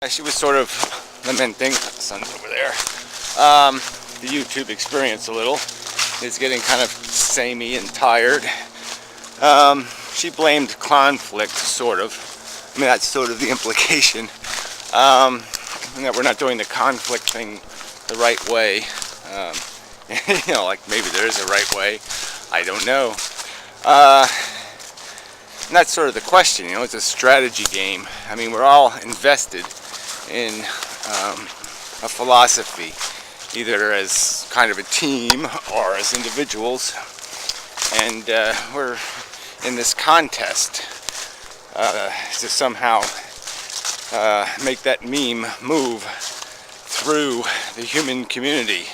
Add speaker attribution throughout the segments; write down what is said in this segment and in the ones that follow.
Speaker 1: She was sort of lamenting, the sun's over there, the YouTube experience a little. It's getting kind of samey and tired. She blamed conflict, sort of. I mean, that's sort of the implication. That we're not doing the conflict thing the right way. You know, like maybe there is a right way. I don't know. And that's sort of the question, you know, it's a strategy game. I mean, we're all invested in a philosophy, either as kind of a team or as individuals. And we're in this contest to somehow make that meme move through the human community.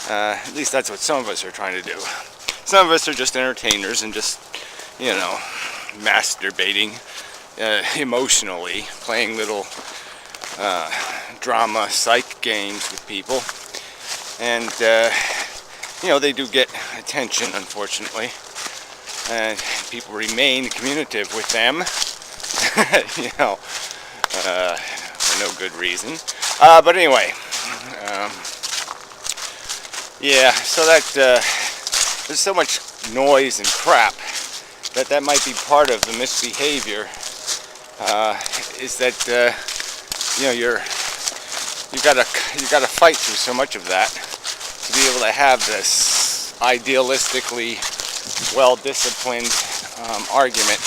Speaker 1: At least that's what some of us are trying to do. Some of us are just entertainers and just, you know, masturbating emotionally, playing little drama psych games with people. And, you know, they do get attention, unfortunately. And people remain communicative with them, you know, for no good reason. But anyway, yeah, so that there's so much noise and crap that might be part of the misbehavior. Is that you know, you gotta fight through so much of that to be able to have this idealistically well-disciplined argument.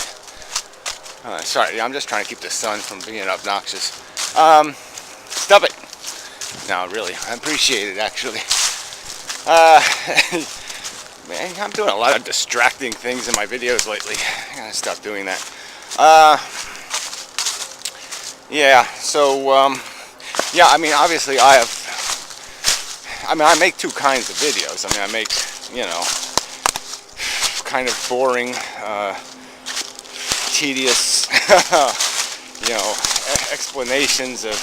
Speaker 1: Sorry, I'm just trying to keep the sun from being obnoxious. Stop it. No, really, I appreciate it, actually. Man, I'm doing a lot of distracting things in my videos lately. I gotta stop doing that. Yeah, so, yeah, I mean, obviously I make two kinds of videos. I mean, I make, you know, kind of boring, tedious, you know, explanations of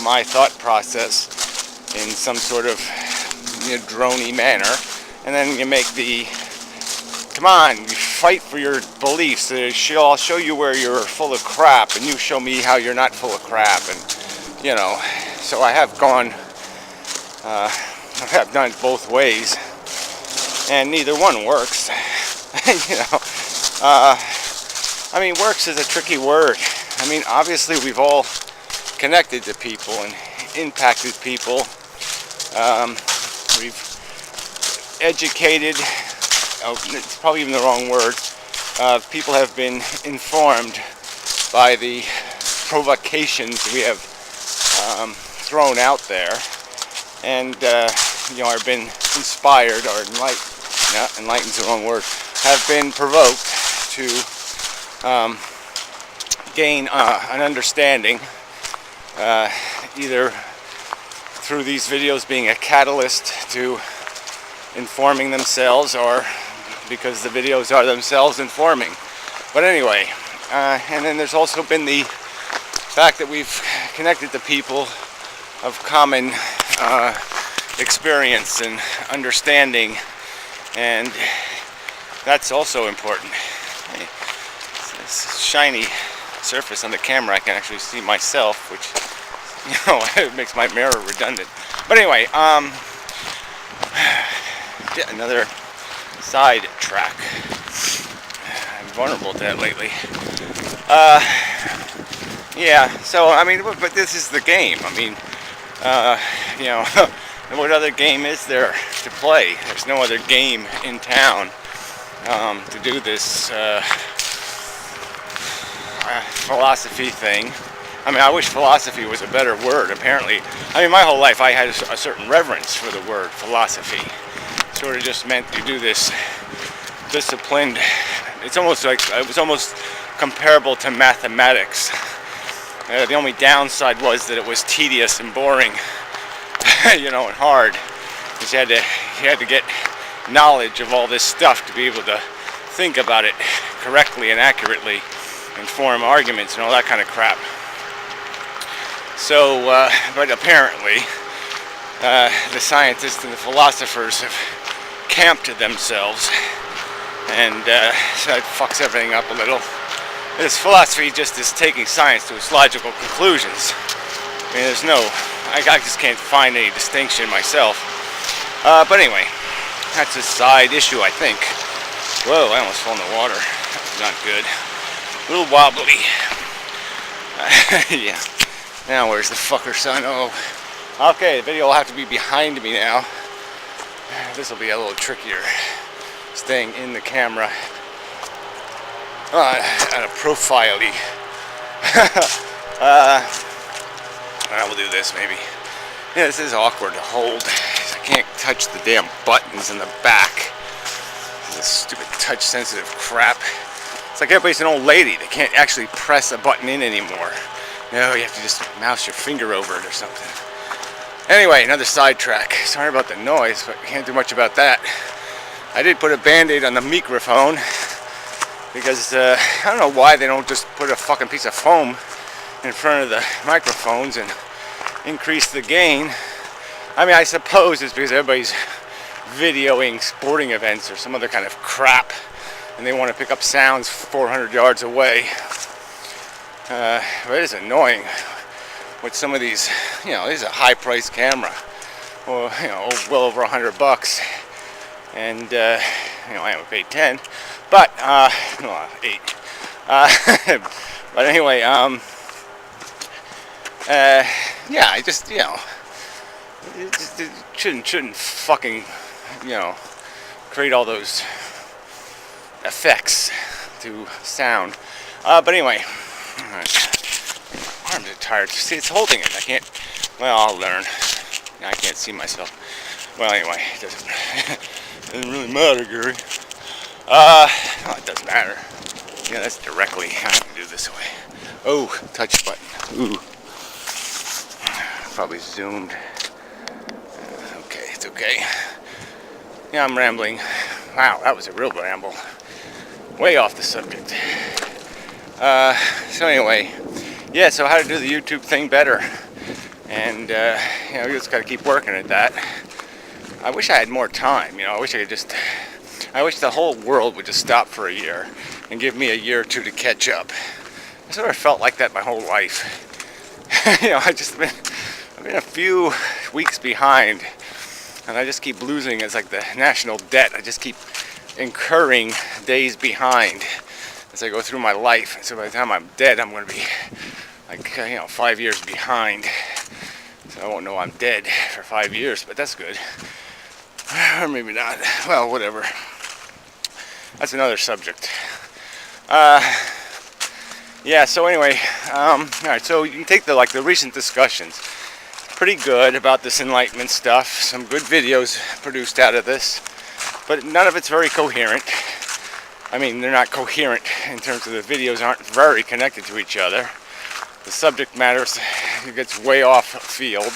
Speaker 1: my thought process in some sort of, you know, drony manner, and then you make the, come on, you fight for your beliefs. I'll show you where you're full of crap, and you show me how you're not full of crap, and, you know, so I have gone, I have done it both ways, and neither one works. You know, I mean, works is a tricky word. I mean, obviously we've all connected to people and impacted people. We've educated, it's probably even the wrong word, people have been informed by the provocations we have thrown out there, and you know, have been inspired or enlightened's the wrong word, have been provoked to gain an understanding, either through these videos being a catalyst to informing themselves, or because the videos are themselves informing. But anyway, and then there's also been the fact that we've connected to people of common experience and understanding, and that's also important. This shiny surface on the camera, I can actually see myself, which, you know, it makes my mirror redundant. But anyway, yeah, another side track. I'm vulnerable to that lately. Yeah, so, I mean, but this is the game. I mean, you know, what other game is there to play? There's no other game in town to do this philosophy thing. I mean, I wish philosophy was a better word, apparently. I mean, my whole life I had a certain reverence for the word philosophy. It sort of just meant you do this disciplined, it's almost like, it was almost comparable to mathematics. The only downside was that it was tedious and boring, you know, and hard. Because you had to get knowledge of all this stuff to be able to think about it correctly and accurately and form arguments and all that kind of crap. So, but apparently, the scientists and the philosophers have camped themselves, and so it fucks everything up a little. This philosophy just is taking science to its logical conclusions. I mean, there's no, I just can't find any distinction myself. But anyway, that's a side issue, I think. Whoa, I almost fell in the water. That's not good. A little wobbly. Yeah. Now where's the fucker sun? Oh. Okay, the video will have to be behind me now. This will be a little trickier. Staying in the camera. At a profile-y. I will do this maybe. Yeah, this is awkward to hold. I can't touch the damn buttons in the back. This is stupid touch-sensitive crap. It's like everybody's an old lady. They can't actually press a button in anymore. No, you have to just mouse your finger over it or something. Anyway, another sidetrack. Sorry about the noise, but can't do much about that. I did put a band-aid on the microphone because I don't know why they don't just put a fucking piece of foam in front of the microphones and increase the gain. I mean, I suppose it's because everybody's videoing sporting events or some other kind of crap and they want to pick up sounds 400 yards away. But it is annoying with some of these, you know, this is a high-priced camera, well, you know, well over $100, and you know, I haven't paid 10, but no, 8. But anyway, yeah, I just, you know, it shouldn't fucking, you know, create all those effects to sound. But anyway, all right. My arms are tired. See, it's holding it. I can't. Well, I'll learn. I can't see myself. Well, anyway, it doesn't really matter, Gary. No, it doesn't matter. Yeah, that's directly. I have to do this way. Oh, touch button. Ooh. Probably zoomed. Okay, it's okay. Yeah, I'm rambling. Wow, that was a real ramble. Way off the subject. So anyway, yeah, so how to do the YouTube thing better. And, you know, you just gotta keep working at that. I wish I had more time, you know, I wish the whole world would just stop for a year and give me a year or two to catch up. I sort of felt like that my whole life. You know, I've been a few weeks behind, and I just keep losing. It's like the national debt. I just keep incurring days behind as I go through my life. So by the time I'm dead, I'm going to be like, you know, 5 years behind. So I won't know I'm dead for 5 years, but that's good. Or maybe not. Well, whatever. That's another subject. Yeah, so anyway, alright, so you can take the recent discussions. Pretty good about this enlightenment stuff. Some good videos produced out of this, but none of it's very coherent. I mean, they're not coherent in terms of the videos aren't very connected to each other. The subject matter gets way off field,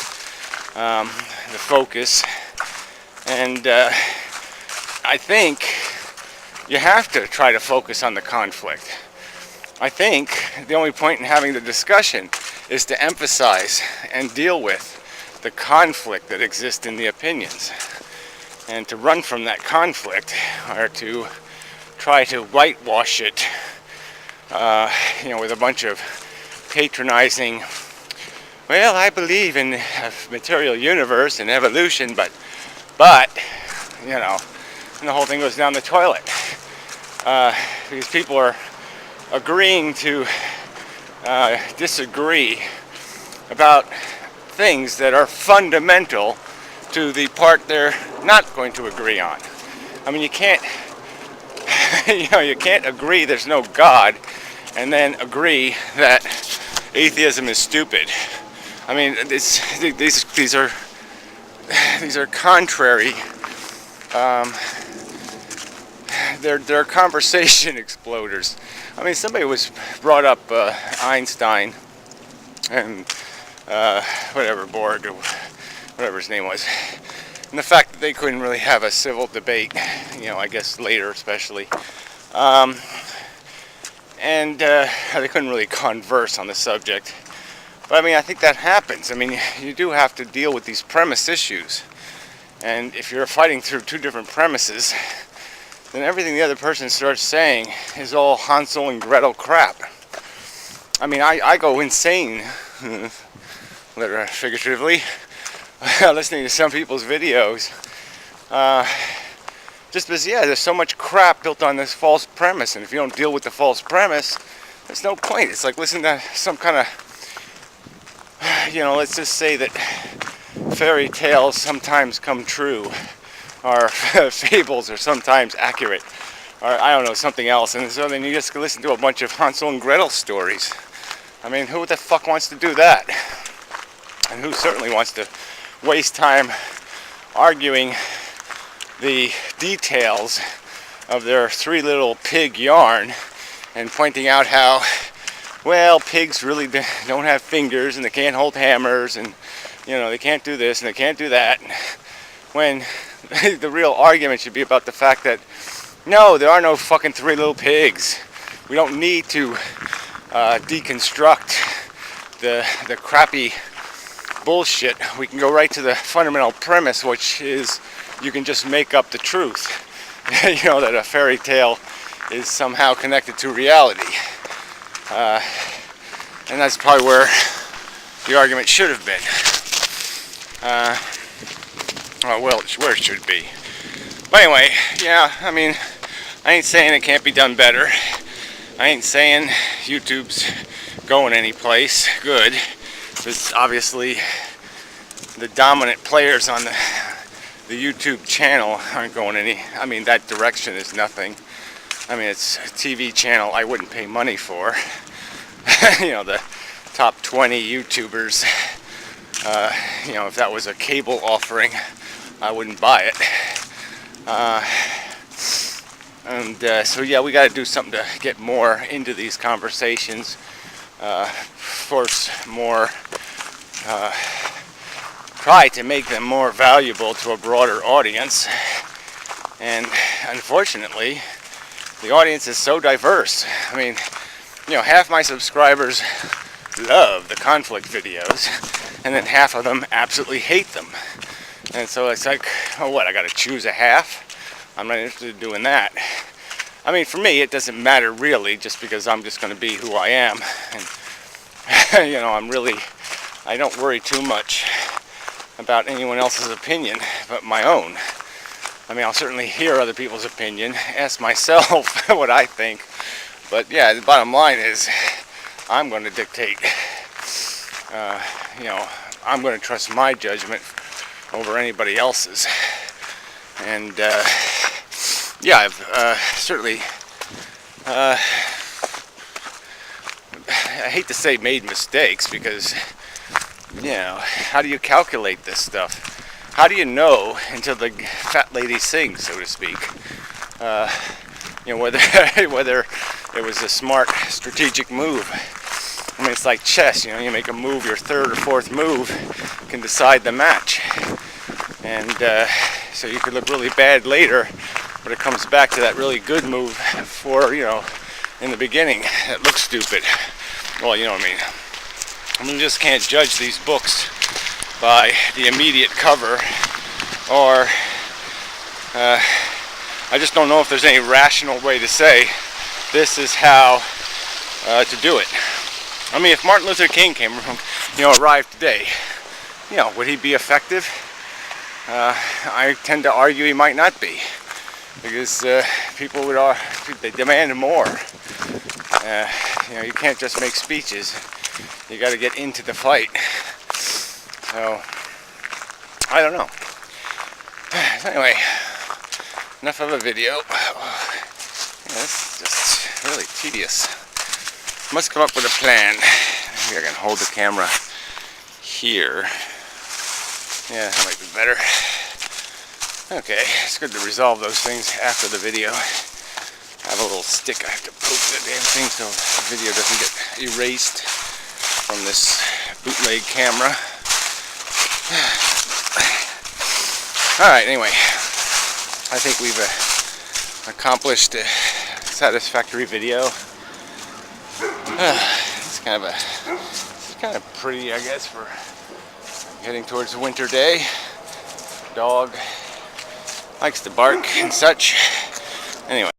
Speaker 1: the focus, and I think you have to try to focus on the conflict. I think the only point in having the discussion is to emphasize and deal with the conflict that exists in the opinions, and to run from that conflict or to try to whitewash it, you know, with a bunch of patronizing, well, I believe in a material universe and evolution, but, you know, and the whole thing goes down the toilet. Because people are agreeing to disagree about things that are fundamental to the part they're not going to agree on. I mean, you can't, you know, you can't agree there's no God and then agree that atheism is stupid. I mean, these are contrary. They're conversation exploders. I mean, somebody brought up Einstein and whatever Borg, or whatever his name was, and the fact that they couldn't really have a civil debate, you know, I guess later especially, and they couldn't really converse on the subject. But I mean, I think that happens. I mean, you do have to deal with these premise issues, and if you're fighting through two different premises, then everything the other person starts saying is all Hansel and Gretel crap. I mean, I go insane, literally, figuratively, listening to some people's videos. Just because, yeah, there's so much crap built on this false premise, and if you don't deal with the false premise, there's no point. It's like listening to some kind of, let's just say that fairy tales sometimes come true, or fables are sometimes accurate, or I don't know, something else. And so then you just listen to a bunch of Hansel and Gretel stories. I mean, who the fuck wants to do that? And who certainly wants to waste time arguing the details of their three little pig yarn and pointing out how, well, pigs really don't have fingers and they can't hold hammers and, they can't do this and they can't do that, when the real argument should be about the fact that, no, there are no fucking three little pigs. We don't need to deconstruct the crappy bullshit. We can go right to the fundamental premise, which is you can just make up the truth. That a fairy tale is somehow connected to reality. And that's probably where the argument should have been. Where it should be. But anyway, yeah, I mean, I ain't saying it can't be done better. I ain't saying YouTube's going anyplace good. Because obviously the dominant players on the YouTube channel aren't going that direction is nothing. I mean, it's a TV channel I wouldn't pay money for. The top 20 YouTubers, if that was a cable offering, I wouldn't buy it. So yeah, we got to do something to get more into these conversations, force more, try to make them more valuable to a broader audience. And unfortunately, the audience is so diverse. I mean, half my subscribers love the conflict videos, and then half of them absolutely hate them. And so it's like, oh, what, I got to choose a half? I'm not interested in doing that. I mean, for me, it doesn't matter really, just because I'm just going to be who I am. And, I don't worry too much about anyone else's opinion but my own. I mean, I'll certainly hear other people's opinion, ask myself what I think. But yeah, the bottom line is, I'm going to dictate. I'm going to trust my judgment over anybody else's. And yeah, I've certainly, I hate to say made mistakes, because, how do you calculate this stuff? How do you know until the fat lady sings, so to speak? Whether it was a smart strategic move. I mean, it's like chess, you make a move, your third or fourth move can decide the match. And so you could look really bad later, but it comes back to that really good move for, in the beginning, that looks stupid. Well, you know what I mean. I mean, you just can't judge these books by the immediate cover, or I just don't know if there's any rational way to say this is how to do it. I mean, if Martin Luther King arrived today, would he be effective? I tend to argue he might not be, because people they demand more. You can't just make speeches. You got to get into the fight. So, I don't know. Anyway, enough of a video. It's just really tedious. Must come up with a plan. Maybe I can hold the camera here. Yeah, that might be better. Okay, it's good to resolve those things after the video. I have a little stick I have to poke the damn thing so the video doesn't get erased from this bootleg camera. Alright, anyway, I think we've accomplished a satisfactory video. It's kind of pretty, I guess, for heading towards the winter day. Dog likes to bark and such. Anyway.